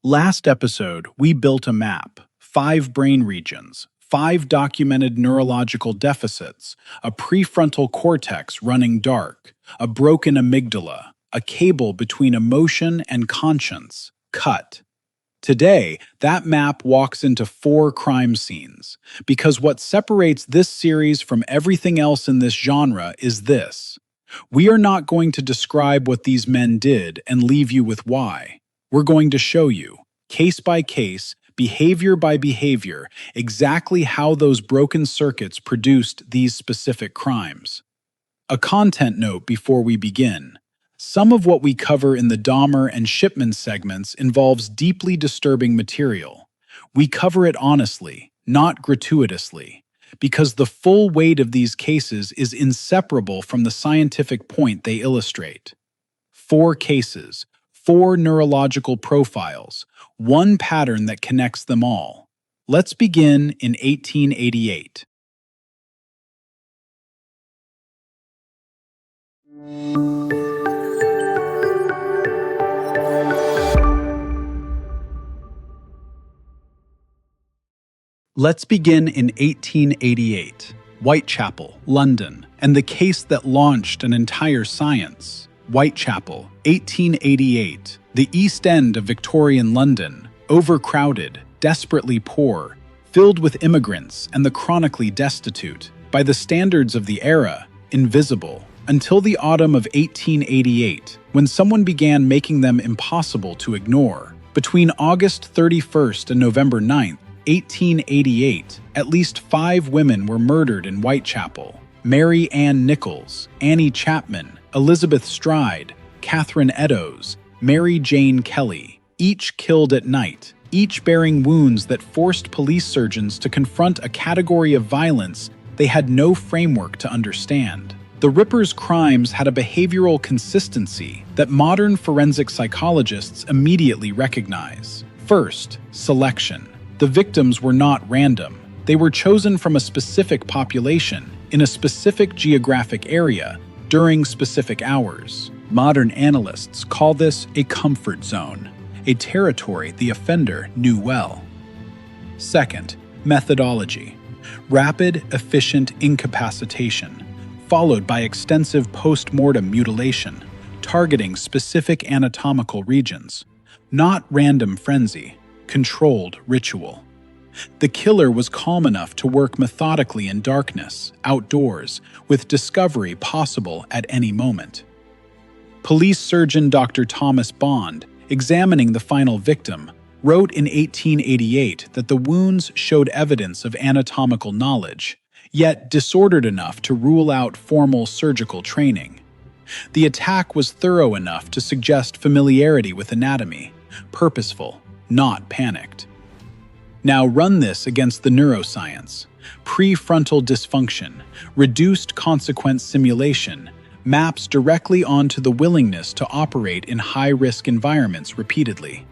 Last episode, we built a map, 5 brain regions, 5 documented neurological deficits, a prefrontal cortex running dark, a broken amygdala, a cable between emotion and conscience, cut. Today, that map walks into 4 crime scenes, because what separates this series from everything else in this genre is this. We are not going to describe what these men did and leave you with why. We're going to show you, case by case, behavior by behavior, exactly how those broken circuits produced these specific crimes. A content note before we begin. Some of what we cover in the Dahmer and Shipman segments involves deeply disturbing material. We cover it honestly, not gratuitously, because the full weight of these cases is inseparable from the scientific point they illustrate. 4 cases, 4 neurological profiles, one pattern that connects them all. Let's begin in 1888. Let's begin in 1888, Whitechapel, London, and the case that launched an entire science. Whitechapel, 1888, the East End of Victorian London, overcrowded, desperately poor, filled with immigrants and the chronically destitute, by the standards of the era, invisible, until the autumn of 1888, when someone began making them impossible to ignore. Between August 31st and November 9th, 1888, at least 5 women were murdered in Whitechapel. Mary Ann Nichols, Annie Chapman, Elizabeth Stride, Catherine Eddowes, Mary Jane Kelly, each killed at night, each bearing wounds that forced police surgeons to confront a category of violence they had no framework to understand. The Rippers' crimes had a behavioral consistency that modern forensic psychologists immediately recognize. First, selection. The victims were not random. They were chosen from a specific population, in a specific geographic area, during specific hours. Modern analysts call this a comfort zone, a territory the offender knew well. Second, methodology. Rapid, efficient incapacitation, followed by extensive post-mortem mutilation, targeting specific anatomical regions. Not random frenzy. Controlled ritual. The killer was calm enough to work methodically in darkness, outdoors, with discovery possible at any moment. Police surgeon Dr. Thomas Bond, examining the final victim, wrote in 1888 that the wounds showed evidence of anatomical knowledge, yet disordered enough to rule out formal surgical training. The attack was thorough enough to suggest familiarity with anatomy, purposeful, not panicked. Now run this against the neuroscience. Prefrontal dysfunction, reduced consequence simulation, maps directly onto the willingness to operate in high-risk environments repeatedly.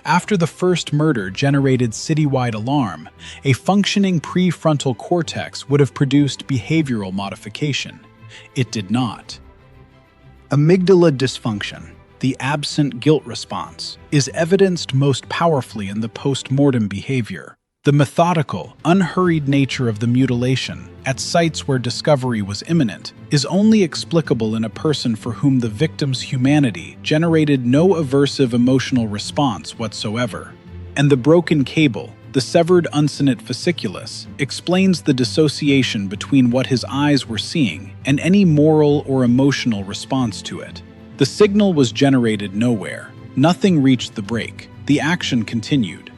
After the first murder generated citywide alarm, a functioning prefrontal cortex would have produced behavioral modification. It did not. Amygdala dysfunction, the absent guilt response, is evidenced most powerfully in the post-mortem behavior. The methodical, unhurried nature of the mutilation, at sites where discovery was imminent, is only explicable in a person for whom the victim's humanity generated no aversive emotional response whatsoever. And the broken cable, the severed uncinate fasciculus, explains the dissociation between what his eyes were seeing and any moral or emotional response to it. The signal was generated nowhere. Nothing reached the break. The action continued.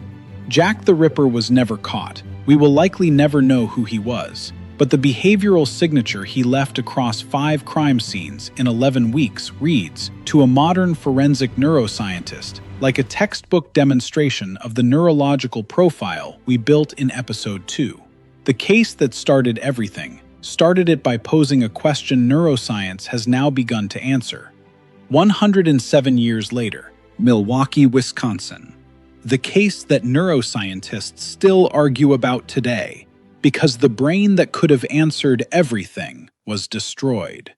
Jack the Ripper was never caught. We will likely never know who he was. But the behavioral signature he left across 5 crime scenes in 11 weeks reads, to a modern forensic neuroscientist, like a textbook demonstration of the neurological profile we built in episode 2. The case that started everything, started it by posing a question neuroscience has now begun to answer. 107 years later, Milwaukee, Wisconsin. The case that neuroscientists still argue about today, because the brain that could have answered everything was destroyed.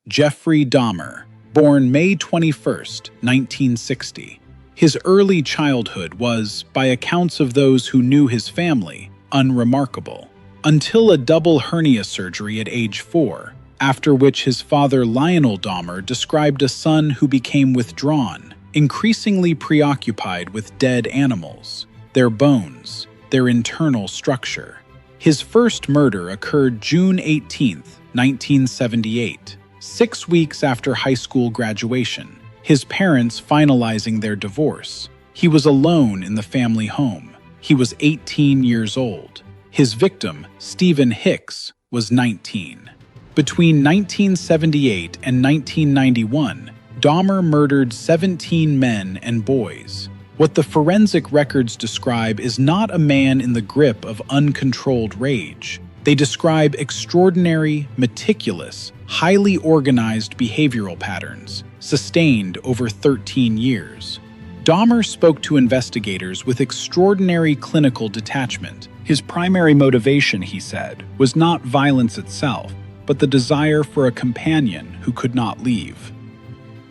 Jeffrey Dahmer, born May 21, 1960. His early childhood was, by accounts of those who knew his family, unremarkable, until a double hernia surgery at age 4, after which his father Lionel Dahmer described a son who became withdrawn, increasingly preoccupied with dead animals, their bones, their internal structure. His first murder occurred June 18, 1978, 6 weeks after high school graduation, his parents finalizing their divorce. He was alone in the family home. He was 18 years old. His victim, Stephen Hicks, was 19. Between 1978 and 1991, Dahmer murdered 17 men and boys. What the forensic records describe is not a man in the grip of uncontrolled rage. They describe extraordinary, meticulous, highly organized behavioral patterns, sustained over 13 years. Dahmer spoke to investigators with extraordinary clinical detachment. His primary motivation, he said, was not violence itself, but the desire for a companion who could not leave.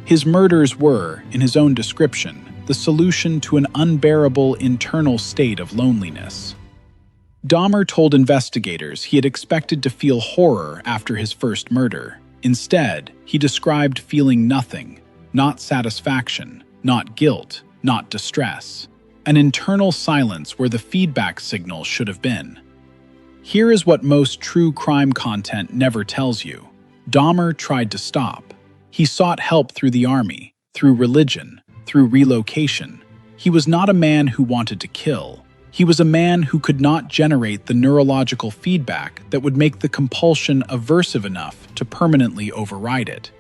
His murders were, in his own description, the solution to an unbearable internal state of loneliness. Dahmer told investigators he had expected to feel horror after his first murder. Instead, he described feeling nothing, not satisfaction, not guilt, not distress, an internal silence where the feedback signal should have been. Here is what most true crime content never tells you. Dahmer tried to stop. He sought help through the army, through religion, through relocation. He was not a man who wanted to kill. He was a man who could not generate the neurological feedback that would make the compulsion aversive enough to permanently override it.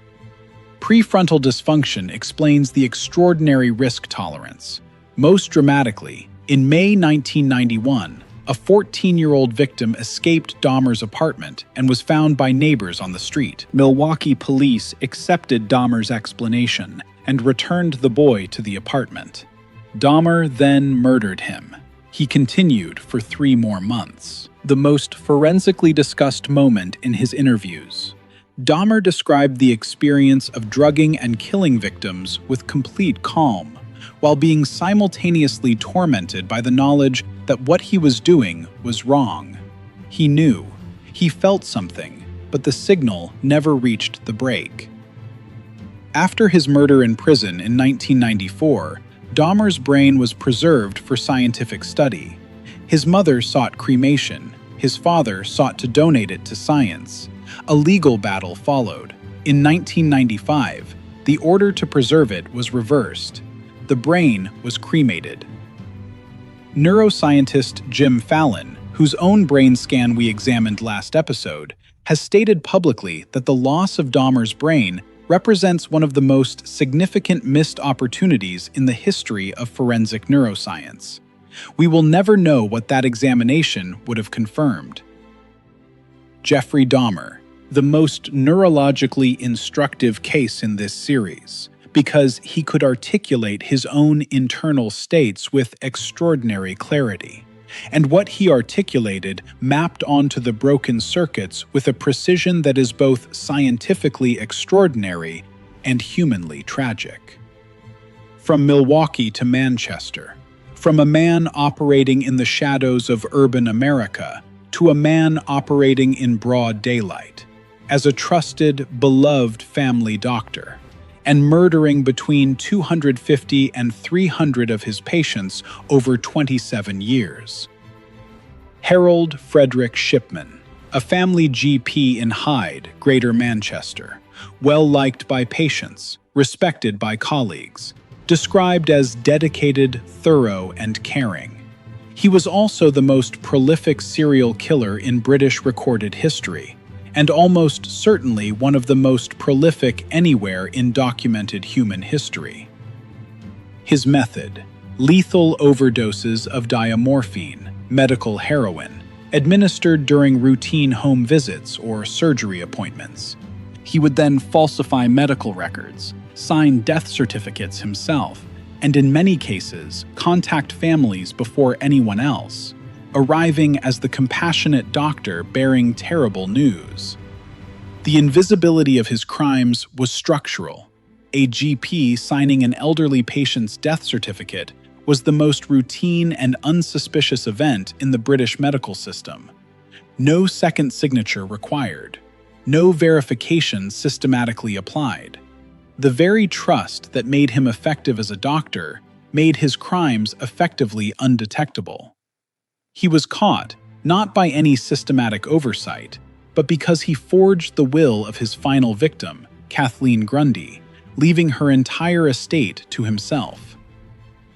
Prefrontal dysfunction explains the extraordinary risk tolerance. Most dramatically, in May 1991, a 14-year-old victim escaped Dahmer's apartment and was found by neighbors on the street. Milwaukee police accepted Dahmer's explanation and returned the boy to the apartment. Dahmer then murdered him. He continued for 3 more months. The most forensically discussed moment in his interviews. Dahmer described the experience of drugging and killing victims with complete calm, while being simultaneously tormented by the knowledge that what he was doing was wrong. He knew, he felt something, but the signal never reached the break. After his murder in prison in 1994, Dahmer's brain was preserved for scientific study. His mother sought cremation. His father sought to donate it to science. A legal battle followed. In 1995, the order to preserve it was reversed. The brain was cremated. Neuroscientist Jim Fallon, whose own brain scan we examined last episode, has stated publicly that the loss of Dahmer's brain represents one of the most significant missed opportunities in the history of forensic neuroscience. We will never know what that examination would have confirmed. Jeffrey Dahmer, the most neurologically instructive case in this series, because he could articulate his own internal states with extraordinary clarity. And what he articulated mapped onto the broken circuits with a precision that is both scientifically extraordinary and humanly tragic. From Milwaukee to Manchester, from a man operating in the shadows of urban America to a man operating in broad daylight, as a trusted, beloved family doctor, and murdering between 250 and 300 of his patients over 27 years. Harold Frederick Shipman, a family GP in Hyde, Greater Manchester, well-liked by patients, respected by colleagues, described as dedicated, thorough, and caring. He was also the most prolific serial killer in British recorded history, and almost certainly one of the most prolific anywhere in documented human history. His method: lethal overdoses of diamorphine, medical heroin, administered during routine home visits or surgery appointments. He would then falsify medical records, sign death certificates himself, and in many cases, contact families before anyone else, arriving as the compassionate doctor bearing terrible news. The invisibility of his crimes was structural. A GP signing an elderly patient's death certificate was the most routine and unsuspicious event in the British medical system. No second signature required. No verification systematically applied. The very trust that made him effective as a doctor made his crimes effectively undetectable. He was caught, not by any systematic oversight, but because he forged the will of his final victim, Kathleen Grundy, leaving her entire estate to himself.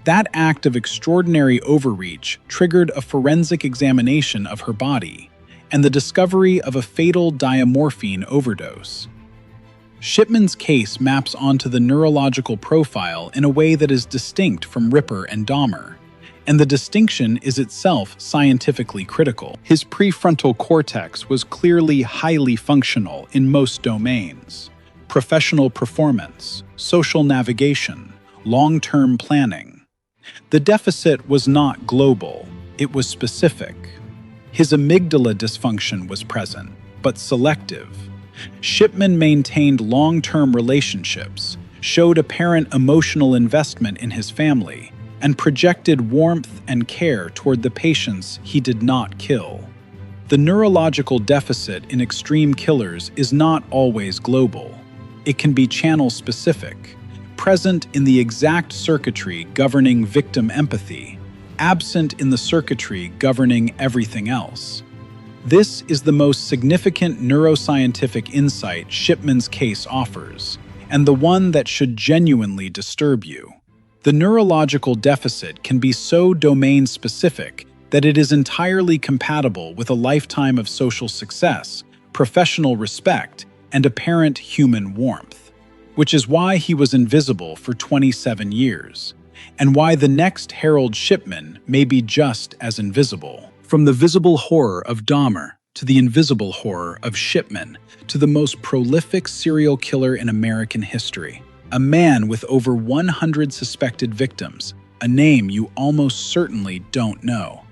That act of extraordinary overreach triggered a forensic examination of her body and the discovery of a fatal diamorphine overdose. Shipman's case maps onto the neurological profile in a way that is distinct from Ripper and Dahmer, and the distinction is itself scientifically critical. His prefrontal cortex was clearly highly functional in most domains: professional performance, social navigation, long-term planning. The deficit was not global, it was specific. His amygdala dysfunction was present, but selective. Shipman maintained long-term relationships, showed apparent emotional investment in his family, and projected warmth and care toward the patients he did not kill. The neurological deficit in extreme killers is not always global. It can be channel-specific, present in the exact circuitry governing victim empathy, absent in the circuitry governing everything else. This is the most significant neuroscientific insight Shipman's case offers, and the one that should genuinely disturb you. The neurological deficit can be so domain-specific that it is entirely compatible with a lifetime of social success, professional respect, and apparent human warmth, which is why he was invisible for 27 years, and why the next Harold Shipman may be just as invisible. From the visible horror of Dahmer to the invisible horror of Shipman to the most prolific serial killer in American history, a man with over 100 suspected victims, a name you almost certainly don't know.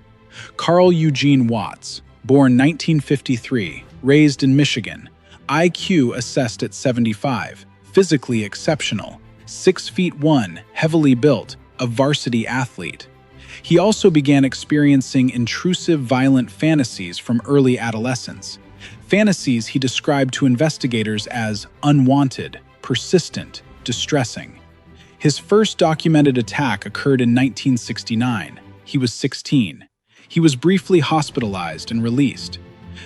Carl Eugene Watts, born 1953, raised in Michigan, IQ assessed at 75, physically exceptional, 6'1", heavily built, a varsity athlete. He also began experiencing intrusive violent fantasies from early adolescence, fantasies he described to investigators as unwanted, persistent, distressing. His first documented attack occurred in 1969. He was 16. He was briefly hospitalized and released.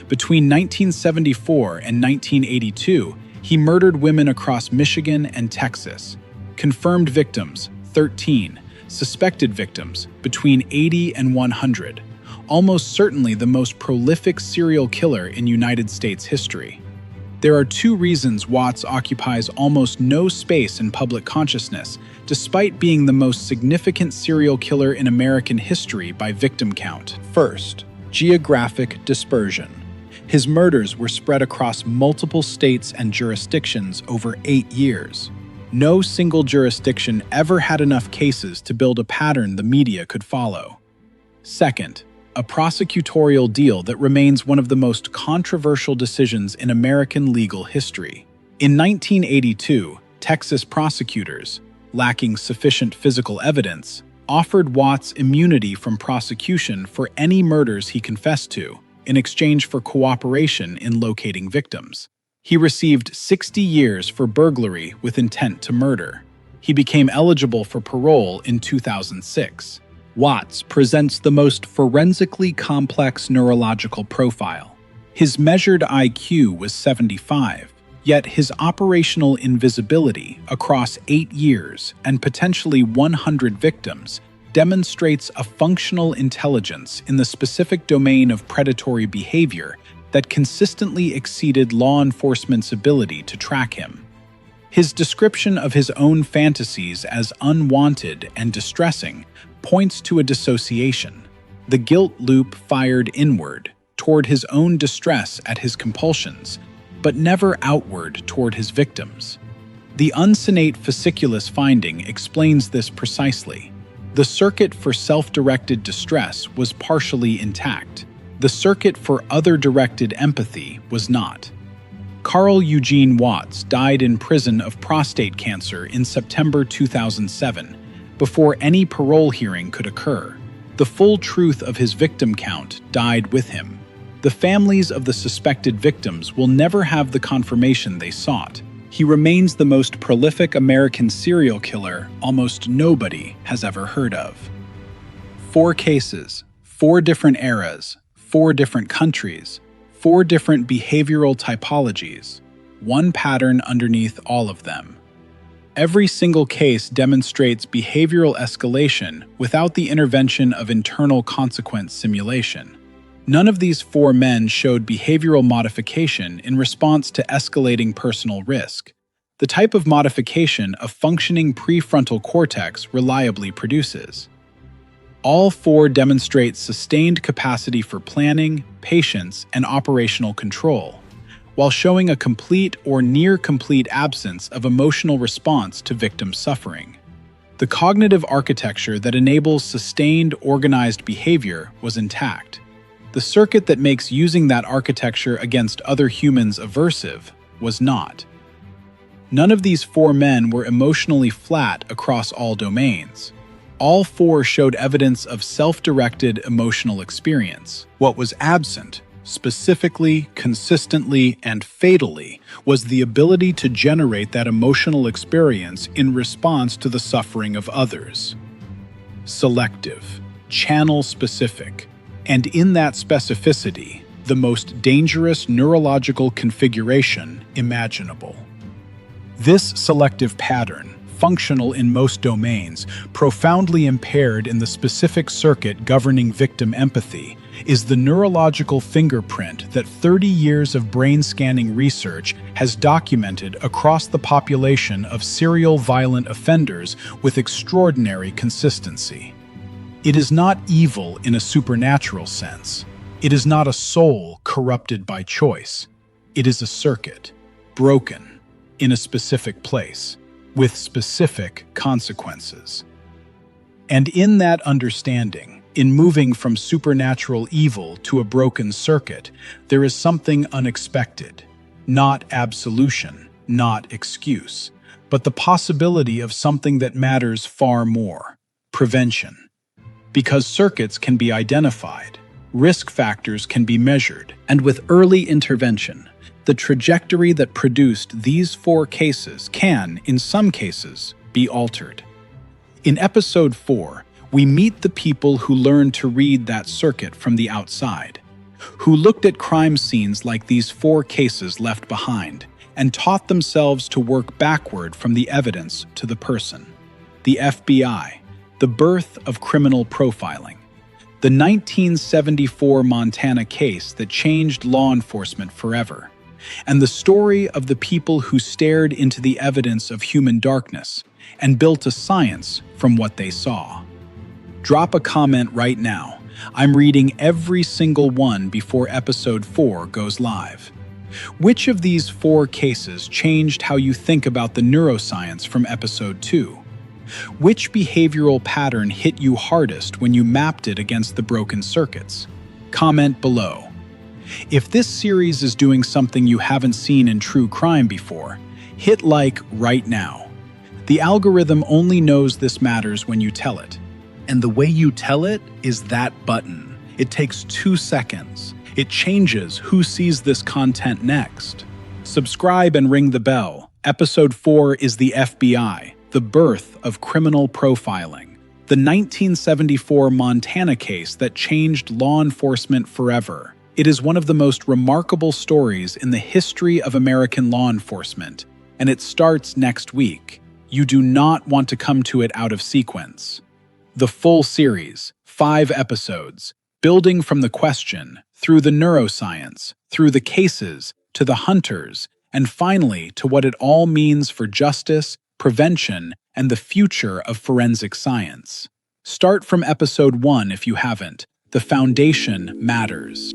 Between 1974 and 1982, he murdered women across Michigan and Texas. Confirmed victims, 13. Suspected victims, between 80 and 100. Almost certainly the most prolific serial killer in United States history. There are two reasons Watts occupies almost no space in public consciousness, despite being the most significant serial killer in American history by victim count. First, geographic dispersion. His murders were spread across multiple states and jurisdictions over 8 years. No single jurisdiction ever had enough cases to build a pattern the media could follow. Second, a prosecutorial deal that remains one of the most controversial decisions in American legal history. In 1982, Texas prosecutors, lacking sufficient physical evidence, offered Watts immunity from prosecution for any murders he confessed to, in exchange for cooperation in locating victims. He received 60 years for burglary with intent to murder. He became eligible for parole in 2006. Watts presents the most forensically complex neurological profile. His measured IQ was 75, yet his operational invisibility across 8 years and potentially 100 victims demonstrates a functional intelligence in the specific domain of predatory behavior that consistently exceeded law enforcement's ability to track him. His description of his own fantasies as unwanted and distressing points to a dissociation. The guilt loop fired inward, toward his own distress at his compulsions, but never outward toward his victims. The uncinate fasciculus finding explains this precisely. The circuit for self-directed distress was partially intact. The circuit for other-directed empathy was not. Carl Eugene Watts died in prison of prostate cancer in September 2007, before any parole hearing could occur. The full truth of his victim count died with him. The families of the suspected victims will never have the confirmation they sought. He remains the most prolific American serial killer almost nobody has ever heard of. 4 cases, 4 different eras, 4 different countries, 4 different behavioral typologies, one pattern underneath all of them. Every single case demonstrates behavioral escalation without the intervention of internal consequence simulation. None of these 4 men showed behavioral modification in response to escalating personal risk, the type of modification a functioning prefrontal cortex reliably produces. All 4 demonstrate sustained capacity for planning, patience, and operational control, while showing a complete or near-complete absence of emotional response to victim suffering. The cognitive architecture that enables sustained, organized behavior was intact. The circuit that makes using that architecture against other humans aversive was not. None of these 4 men were emotionally flat across all domains. All 4 showed evidence of self-directed emotional experience. What was absent, specifically, consistently, and fatally, was the ability to generate that emotional experience in response to the suffering of others. Selective, channel-specific, and in that specificity, the most dangerous neurological configuration imaginable. This selective pattern, functional in most domains, profoundly impaired in the specific circuit governing victim empathy, is the neurological fingerprint that 30 years of brain scanning research has documented across the population of serial violent offenders with extraordinary consistency. It is not evil in a supernatural sense. It is not a soul corrupted by choice. It is a circuit, broken, in a specific place, with specific consequences. And in that understanding, in moving from supernatural evil to a broken circuit, there is something unexpected, not absolution, not excuse, but the possibility of something that matters far more: prevention. Because circuits can be identified, risk factors can be measured, and with early intervention, the trajectory that produced these 4 cases can, in some cases, be altered. In episode 4, we meet the people who learned to read that circuit from the outside, who looked at crime scenes like these 4 cases left behind, and taught themselves to work backward from the evidence to the person. The FBI, the birth of criminal profiling. The 1974 Montana case that changed law enforcement forever. And the story of the people who stared into the evidence of human darkness and built a science from what they saw. Drop a comment right now. I'm reading every single one before episode 4 goes live. Which of these 4 cases changed how you think about the neuroscience from episode 2? Which behavioral pattern hit you hardest when you mapped it against the broken circuits? Comment below. If this series is doing something you haven't seen in true crime before, hit like right now. The algorithm only knows this matters when you tell it. And the way you tell it is that button. It takes 2 seconds. It changes who sees this content next. Subscribe and ring the bell. Episode 4 is the FBI, the birth of criminal profiling. The 1974 Montana case that changed law enforcement forever. It is one of the most remarkable stories in the history of American law enforcement, and it starts next week. You do not want to come to it out of sequence. The full series, 5 episodes, building from the question, through the neuroscience, through the cases, to the hunters, and finally to what it all means for justice, prevention, and the future of forensic science. Start from episode 1 if you haven't. The foundation matters.